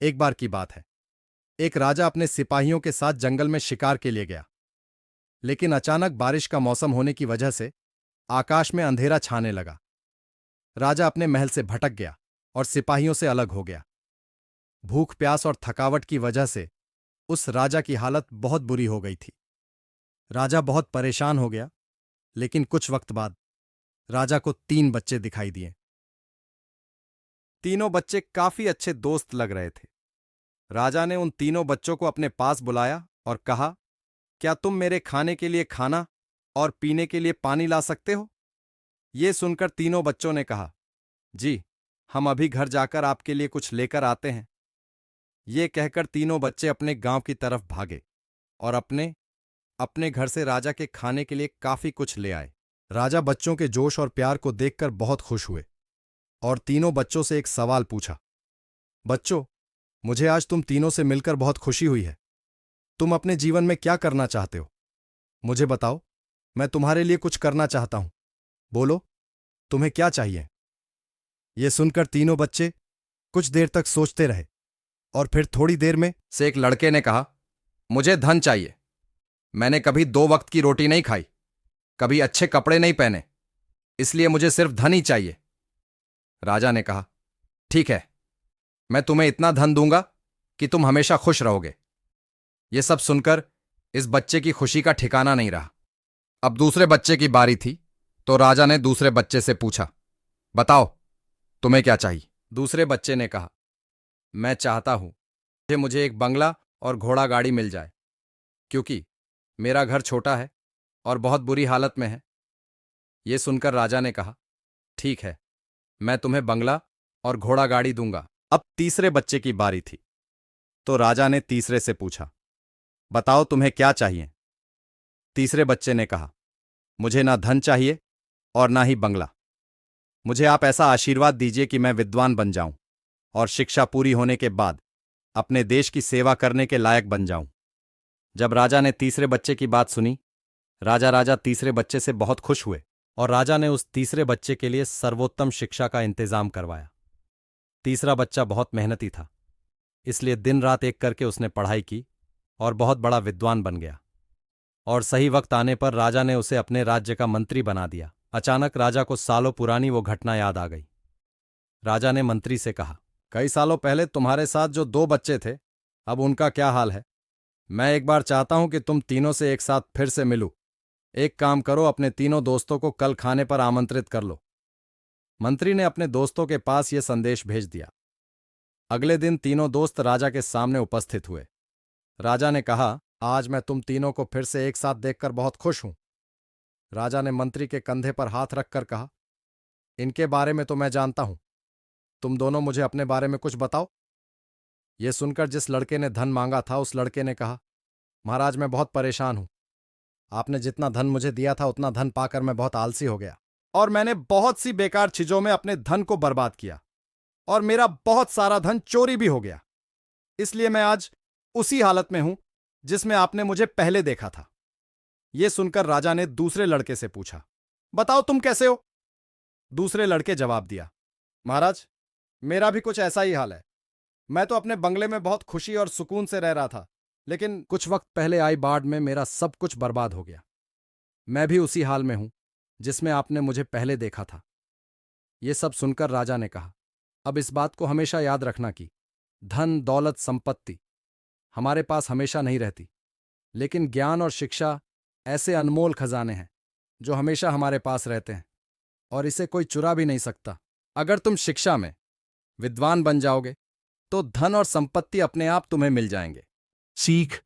एक बार की बात है। एक राजा अपने सिपाहियों के साथ जंगल में शिकार के लिए गया, लेकिन अचानक बारिश का मौसम होने की वजह से आकाश में अंधेरा छाने लगा। राजा अपने महल से भटक गया और सिपाहियों से अलग हो गया। भूख, प्यास और थकावट की वजह से उस राजा की हालत बहुत बुरी हो गई थी। राजा बहुत परेशान हो गया, लेकिन कुछ वक्त बाद राजा को 3 बच्चे दिखाई दिए। तीनों बच्चे काफी अच्छे दोस्त लग रहे थे। राजा ने उन तीनों बच्चों को अपने पास बुलाया और कहा, क्या तुम मेरे खाने के लिए खाना और पीने के लिए पानी ला सकते हो? ये सुनकर तीनों बच्चों ने कहा, जी, हम अभी घर जाकर आपके लिए कुछ लेकर आते हैं। ये कहकर तीनों बच्चे अपने गांव की तरफ भागे और अपने अपने घर से राजा के खाने के लिए काफी कुछ ले आए। राजा बच्चों के जोश और प्यार को देखकर बहुत खुश हुए और तीनों बच्चों से एक सवाल पूछा, बच्चों, मुझे आज तुम तीनों से मिलकर बहुत खुशी हुई है। तुम अपने जीवन में क्या करना चाहते हो? मुझे बताओ, मैं तुम्हारे लिए कुछ करना चाहता हूं। बोलो, तुम्हें क्या चाहिए? ये सुनकर तीनों बच्चे कुछ देर तक सोचते रहे और फिर थोड़ी देर में से एक लड़के ने कहा, मुझे धन चाहिए। मैंने कभी 2 वक्त की रोटी नहीं खाई, कभी अच्छे कपड़े नहीं पहने, इसलिए मुझे सिर्फ धन ही चाहिए। राजा ने कहा, ठीक है, मैं तुम्हें इतना धन दूंगा कि तुम हमेशा खुश रहोगे। यह सब सुनकर इस बच्चे की खुशी का ठिकाना नहीं रहा। अब दूसरे बच्चे की बारी थी, तो राजा ने दूसरे बच्चे से पूछा, बताओ, तुम्हें क्या चाहिए? दूसरे बच्चे ने कहा, मैं चाहता हूं कि मुझे एक बंगला और घोड़ा गाड़ी मिल जाए, क्योंकि मेरा घर छोटा है और बहुत बुरी हालत में है। यह सुनकर राजा ने कहा, ठीक है, मैं तुम्हें बंगला और घोड़ा गाड़ी दूंगा। अब तीसरे बच्चे की बारी थी, तो राजा ने तीसरे से पूछा, बताओ, तुम्हें क्या चाहिए? तीसरे बच्चे ने कहा, मुझे ना धन चाहिए और ना ही बंगला। मुझे आप ऐसा आशीर्वाद दीजिए कि मैं विद्वान बन जाऊं और शिक्षा पूरी होने के बाद अपने देश की सेवा करने के लायक बन जाऊं। जब राजा ने तीसरे बच्चे की बात सुनी, राजा तीसरे बच्चे से बहुत खुश हुए और राजा ने उस तीसरे बच्चे के लिए सर्वोत्तम शिक्षा का इंतजाम करवाया। तीसरा बच्चा बहुत मेहनती था, इसलिए दिन रात एक करके उसने पढ़ाई की और बहुत बड़ा विद्वान बन गया। और सही वक्त आने पर राजा ने उसे अपने राज्य का मंत्री बना दिया। अचानक राजा को सालों पुरानी वो घटना याद आ गई। राजा ने मंत्री से कहा, कई सालों पहले तुम्हारे साथ जो 2 बच्चे थे, अब उनका क्या हाल है? मैं एक बार चाहता हूं कि तुम तीनों से एक साथ फिर से मिलूं। एक काम करो, अपने तीनों दोस्तों को कल खाने पर आमंत्रित कर लो। मंत्री ने अपने दोस्तों के पास यह संदेश भेज दिया। अगले दिन तीनों दोस्त राजा के सामने उपस्थित हुए। राजा ने कहा, आज मैं तुम तीनों को फिर से एक साथ देखकर बहुत खुश हूं। राजा ने मंत्री के कंधे पर हाथ रखकर कहा, इनके बारे में तो मैं जानता हूं, तुम दोनों मुझे अपने बारे में कुछ बताओ। यह सुनकर जिस लड़के ने धन मांगा था, उस लड़के ने कहा, महाराज, मैं बहुत परेशान हूं। आपने जितना धन मुझे दिया था, उतना धन पाकर मैं बहुत आलसी हो गया और मैंने बहुत सी बेकार चीजों में अपने धन को बर्बाद किया और मेरा बहुत सारा धन चोरी भी हो गया। इसलिए मैं आज उसी हालत में हूं जिसमें आपने मुझे पहले देखा था। यह सुनकर राजा ने दूसरे लड़के से पूछा, बताओ, तुम कैसे हो? दूसरे लड़के जवाब दिया, महाराज, मेरा भी कुछ ऐसा ही हाल है। मैं तो अपने बंगले में बहुत खुशी और सुकून से रह रहा था, लेकिन कुछ वक्त पहले आई बाढ़ में मेरा सब कुछ बर्बाद हो गया। मैं भी उसी हाल में हूं जिसमें आपने मुझे पहले देखा था। यह सब सुनकर राजा ने कहा, अब इस बात को हमेशा याद रखना कि धन, दौलत, संपत्ति हमारे पास हमेशा नहीं रहती, लेकिन ज्ञान और शिक्षा ऐसे अनमोल खजाने हैं जो हमेशा हमारे पास रहते हैं और इसे कोई चुरा भी नहीं सकता। अगर तुम शिक्षा में विद्वान बन जाओगे तो धन और संपत्ति अपने आप तुम्हें मिल जाएंगे। सीख,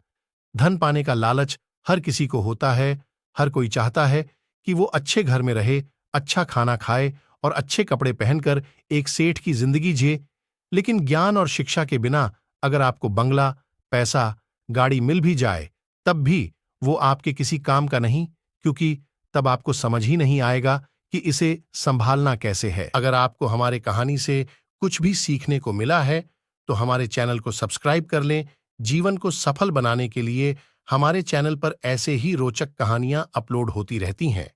धन पाने का लालच हर किसी को होता है। हर कोई चाहता है कि वो अच्छे घर में रहे, अच्छा खाना खाए और अच्छे कपड़े पहनकर एक सेठ की जिंदगी जिए। लेकिन ज्ञान और शिक्षा के बिना अगर आपको बंगला, पैसा, गाड़ी मिल भी जाए, तब भी वो आपके किसी काम का नहीं, क्योंकि तब आपको समझ ही नहीं आएगा कि इसे संभालना कैसे है। अगर आपको हमारे कहानी से कुछ भी सीखने को मिला है तो हमारे चैनल को सब्सक्राइब कर लें। जीवन को सफल बनाने के लिए हमारे चैनल पर ऐसे ही रोचक कहानियां अपलोड होती रहती हैं।